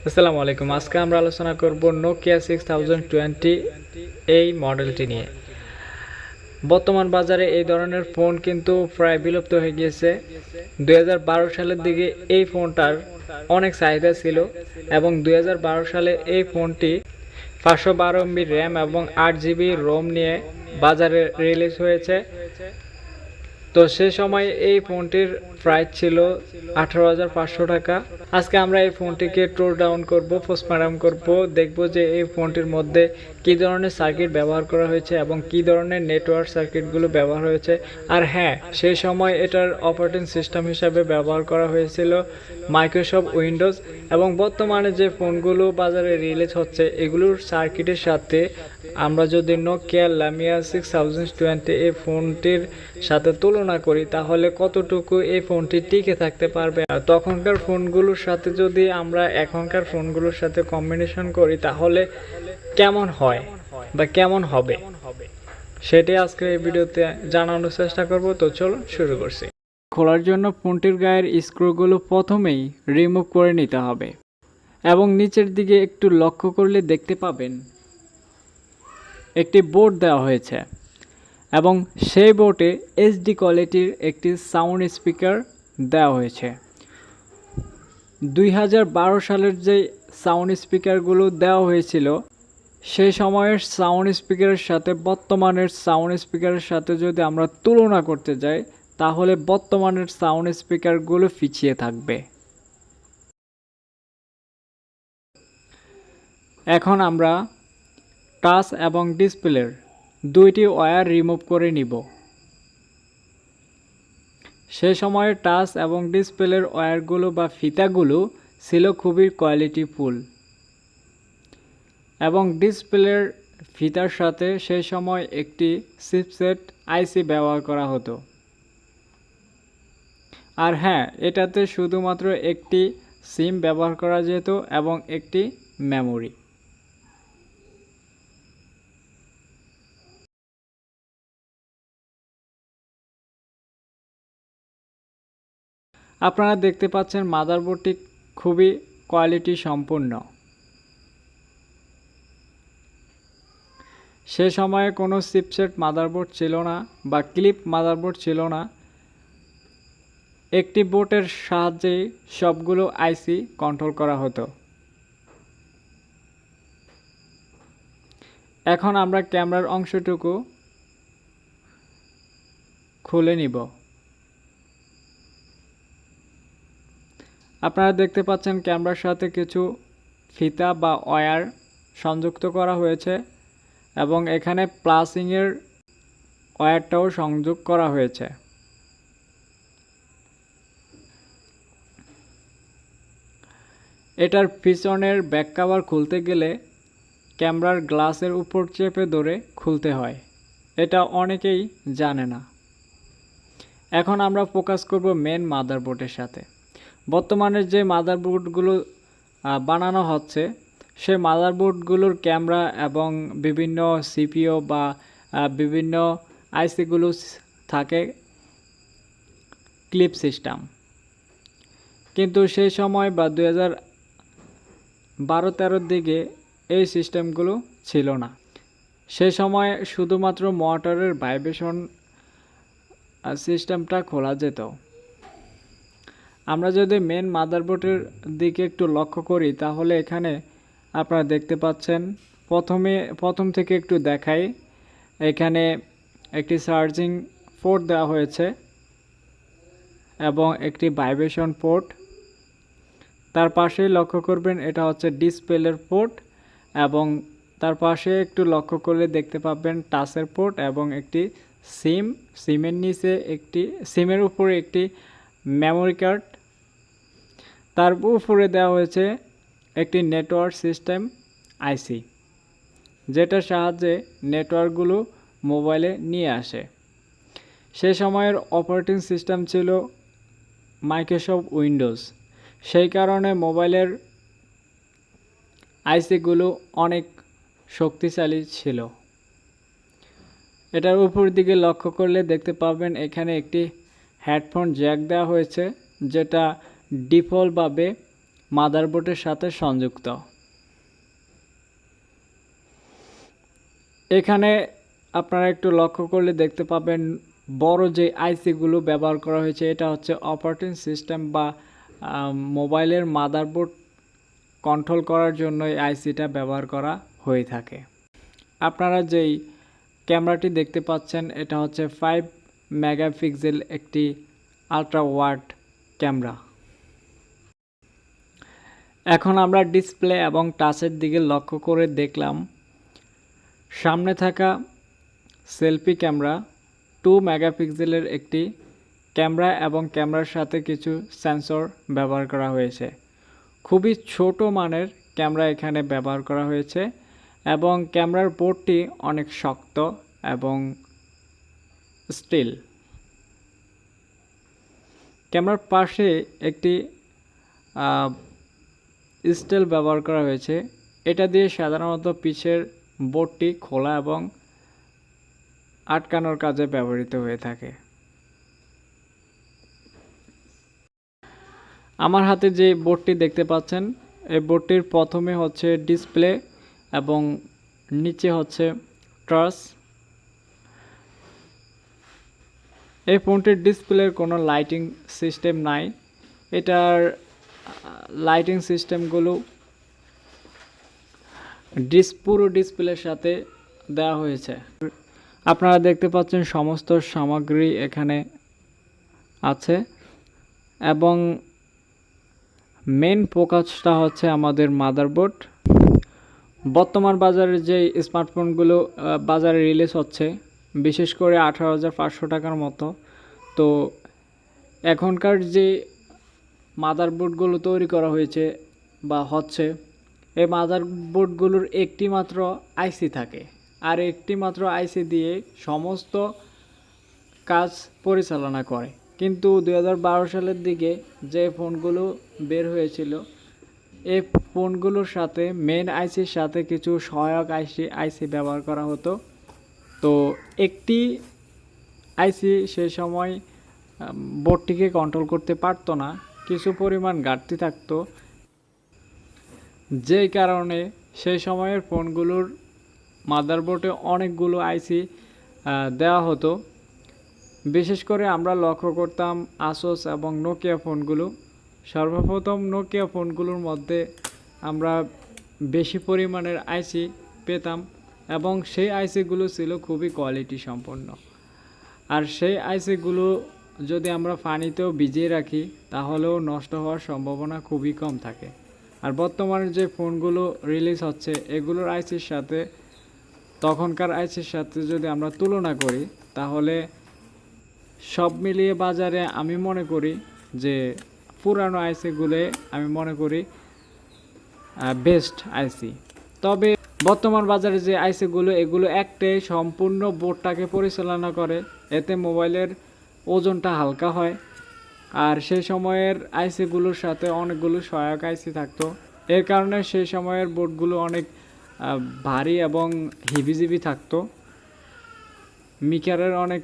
আসসালামু আলাইকুম। আজকে আমরা আলোচনা করব নোকিয়া 6020 এই মডেলটি নিয়ে। বর্তমান বাজারে এই ধরনের ফোন কিন্তু প্রায় বিলুপ্ত হয়ে গিয়েছে। 2012 সালের দিকে এই ফোনটার অনেক চাহিদা ছিল এবং 2012 সালে এই ফোনটি 512 MB র্যাম এবং 8 GB রোম নিয়ে বাজারে রিলিজ হয়েছে। তো সে সময় এই ফোনটির প্রাইস ছিল 18,500 টাকা। আজকে আমরা এই ফোনটিকে টোর ডাউন করব, পোস্টমর্টম করব, দেখব যে এই ফোনটির মধ্যে কী ধরনের সার্কিট ব্যবহার করা হয়েছে এবং কী ধরনের নেটওয়ার্ক সার্কিটগুলো ব্যবহার হয়েছে। আর হ্যাঁ, সেই সময় এটার অপারেটিং সিস্টেম হিসাবে ব্যবহার করা হয়েছিল মাইক্রোসফট উইন্ডোজ। এবং বর্তমানে যে ফোনগুলো বাজারে রিলিজ হচ্ছে এগুলোর সার্কিটের সাথে আমরা যদি নোকিয়া লামিয়া 6020 এই ফোনটির সাথে তুলনা করি তাহলে কতটুকু এই ফোনটি টিকে থাকতে পারবে। আর তখনকার ফোনগুলোর সাথে যদি আমরা এখনকার ফোনগুলোর সাথে কম্বিনেশন করি তাহলে কেমন হয় বা কেমন হবে সেটাই আজকে এই ভিডিওতে জানানোর চেষ্টা করব। তো চলো শুরু করছি। খোলার জন্য ফোনটির গায়ের স্ক্রুগুলো প্রথমেই রিমুভ করে নিতে হবে এবং নিচের দিকে একটু লক্ষ্য করলে দেখতে পাবেন একটি বোর্ড দেওয়া হয়েছে এবং সেই বোর্ডে এইচডি কোয়ালিটির একটি সাউন্ড স্পিকার দেওয়া হয়েছে। 2012 সালের যে সাউন্ড স্পিকারগুলো দেওয়া হয়েছিল সেই সময়ের সাউন্ড স্পিকারের সাথে বর্তমানের সাউন্ড স্পিকারের সাথে যদি আমরা তুলনা করতে যাই তাহলে বর্তমানের সাউন্ড স্পিকারগুলো পিছিয়ে থাকবে। এখন আমরা টাচ এবং ডিসপ্লের দুইটি ওয়্যার রিমুভ করে নিব। সে সময় টাচ এবং ডিসপ্লের ওয়্যারগুলো বা ফিতাগুলো ছিল খুবই কোয়ালিটিফুল এবং ডিসপ্লের ফিতার সাথে সেই সময় একটি চিপসেট আইসি ব্যবহার করা হতো। আর হ্যাঁ, এটাতে শুধুমাত্র একটি সিম ব্যবহার করা যেত এবং একটি মেমোরি। আপনারা দেখতে পাচ্ছেন মাদারবোর্ডটি খুবই কোয়ালিটি সম্পন্ন। সে সময়ে কোনো চিপসেট মাদারবোর্ড ছিল না বা ক্লিপ মাদারবোর্ড ছিল না। একটি বোর্ডের সাহায্যে সবগুলো আইসি কন্ট্রোল করা হতো। এখন আমরা ক্যামেরার অংশটুকু খুলে নিব। আপনারা দেখতে পাচ্ছেন ক্যামেরার সাথে কিছু ফিতা বা ওয়্যার সংযুক্ত করা হয়েছে এবং এখানে প্লাসিংয়ের ওয়্যারটাও সংযোগ করা হয়েছে। এটার পিছনের ব্যাক কভার খুলতে গেলে ক্যামেরার গ্লাসের উপর চেপে ধরে খুলতে হয়, এটা অনেকেই জানে না। এখন আমরা ফোকাস করব মেন মাদারবোর্ডের সাথে। বর্তমানে যে মাদারবোর্ডগুলো বানানো হচ্ছে সেই মাদারবোর্ডগুলোর ক্যামেরা এবং বিভিন্ন সিপিইউ বা বিভিন্ন আইসিগুলো থাকে ক্লিপ সিস্টেম, কিন্তু সেই সময় বা 2012-13 দিকে এই সিস্টেমগুলো ছিল না। সেই সময় শুধুমাত্র মোটরের ভাইব্রেশন সিস্টেমটা খোলা যেত। আমরা যদি মেন মাদারবোর্ডের দিকে একটু লক্ষ্য করি তাহলে এখানে আপনারা দেখতে পাচ্ছেন প্রথম থেকে একটু দেখাই, এখানে একটি চার্জিং পোর্ট দেওয়া হয়েছে এবং একটি ভাইব্রেশন পোর্ট। তার পাশেই লক্ষ্য করবেন এটা হচ্ছে ডিসপ্লের পোর্ট এবং তার পাশে একটু লক্ষ্য করলে দেখতে পাবেন টাচের পোর্ট এবং একটি সিমের নিচে সিমের উপরে একটি মেমোরি কার্ড। তার উপরে দেওয়া হয়েছে একটি নেটওয়ার্ক সিস্টেম আইসি, যেটার সাহায্যে নেটওয়ার্কগুলো মোবাইলে নিয়ে আসে। সে সময়ের অপারেটিং সিস্টেম ছিল মাইক্রোসফট উইন্ডোজ, সেই কারণে মোবাইলের আইসিগুলো অনেক শক্তিশালী ছিল। এটার উপর দিকে লক্ষ্য করলে দেখতে পাবেন এখানে একটি হেডফোন জ্যাক দেওয়া হয়েছে, যেটা ডিফল্টভাবে মাদারবোর্ডের সাথে সংযুক্ত। এখানে আপনারা একটু লক্ষ্য করলে দেখতে পাবেন বড় যে আইসিগুলো ব্যবহার করা হয়েছে এটা হচ্ছে অপারেটিং সিস্টেম বা মোবাইলের মাদারবোর্ড কন্ট্রোল করার জন্য এই আইসিটা ব্যবহার করা হয়ে থাকে। আপনারা যেই ক্যামেরাটি দেখতে পাচ্ছেন এটা হচ্ছে 5 মেগাপিক্সেল একটি আলট্রা ওয়াইড ক্যামেরা। এখন আমরা ডিসপ্লে এবং টাচের দিকে লক্ষ্য করে দেখলাম সামনে থাকা সেলফি ক্যামেরা 2 মেগাপিক্সেলের একটি ক্যামেরা এবং ক্যামেরার সাথে কিছু সেন্সর ব্যবহার করা হয়েছে। খুবই ছোট মানের ক্যামেরা এখানে ব্যবহার করা হয়েছে এবং ক্যামেরার বোর্ডটি অনেক শক্ত এবং স্টিল। ক্যামেরার পাশে একটি স্টিল ব্যবহার করা হয়েছে। এটা দিয়ে সাধারণত পিছের বোর্ডটি খোলা এবং আটকানোর কাজে ব্যবহৃত হয়ে থাকে। আমার হাতে যে বোর্ডটি দেখতে পাচ্ছেন এই বোর্ডটির প্রথমে হচ্ছে ডিসপ্লে এবং নিচে হচ্ছে টাচ। এই ফোনটির ডিসপ্লের কোনো লাইটিং সিস্টেম নাই। এটার লাইটিং সিস্টেমগুলো পুরো ডিসপ্লের সাথে দেওয়া হয়েছে। আপনারা দেখতে পাচ্ছেন সমস্ত সামগ্রী এখানে আছে এবং মেন ফোকাসটা হচ্ছে আমাদের মাদারবোর্ড। বর্তমান বাজারে যে স্মার্টফোনগুলো বাজারে রিলিজ হচ্ছে বিশেষ করে 18,500 টাকার মতো, তো এখনকার যে মাদারবোর্ডগুলো তৈরি করা হয়েছে বা হচ্ছে এই মাদারবোর্ডগুলোর একটি মাত্র আইসি থাকে আর একটি মাত্র আইসি দিয়ে সমস্ত কাজ পরিচালনা করে। কিন্তু 2012 সালের দিকে যে ফোনগুলো বের হয়েছিল এই ফোনগুলোর সাথে মেন আইসির সাথে কিছু সহায়ক আইসি ব্যবহার করা হতো। তো একটি আইসি সেই সময় বোর্ডটিকে কন্ট্রোল করতে পারতো না, কিছু পরিমাণ ঘাটতি থাকতো, যেই কারণে সেই সময়ের ফোনগুলোর মাদারবোর্ডে অনেকগুলো আইসি দেওয়া হতো। বিশেষ করে আমরা লক্ষ্য করতাম আসুস এবং নোকিয়া ফোনগুলো। সর্বপ্রথম নোকিয়া ফোনগুলোর মধ্যে আমরা বেশি পরিমাণের আইসি পেতাম এবং সেই আইসিগুলো ছিল খুবই কোয়ালিটি সম্পন্ন। আর সেই আইসিগুলো যদি আমরা পানিতেও ভিজিয়ে রাখি তাহলেও নষ্ট হওয়ার সম্ভাবনা খুবই কম থাকে। আর বর্তমানে যে ফোনগুলো রিলিজ হচ্ছে এগুলোর আইসির সাথে তখনকার আইসির সাথে যদি আমরা তুলনা করি তাহলে সব মিলিয়ে বাজারে আমি মনে করি যে পুরানো আইসিগুলো আমি মনে করি বেস্ট আইসি। তবে বর্তমান বাজারে যে আইসিগুলো এগুলো একটাই সম্পূর্ণ বোর্ডটাকে পরিচালনা করে, এতে মোবাইলের ওজনটা হালকা হয়। আর সেই সময়ের আইসিগুলোর সাথে অনেকগুলো সহায়ক আইসি থাকতো, এর কারণে সেই সময়ের বোর্ডগুলো অনেক ভারী এবং হিবিজিবি থাকতো। মিকারের অনেক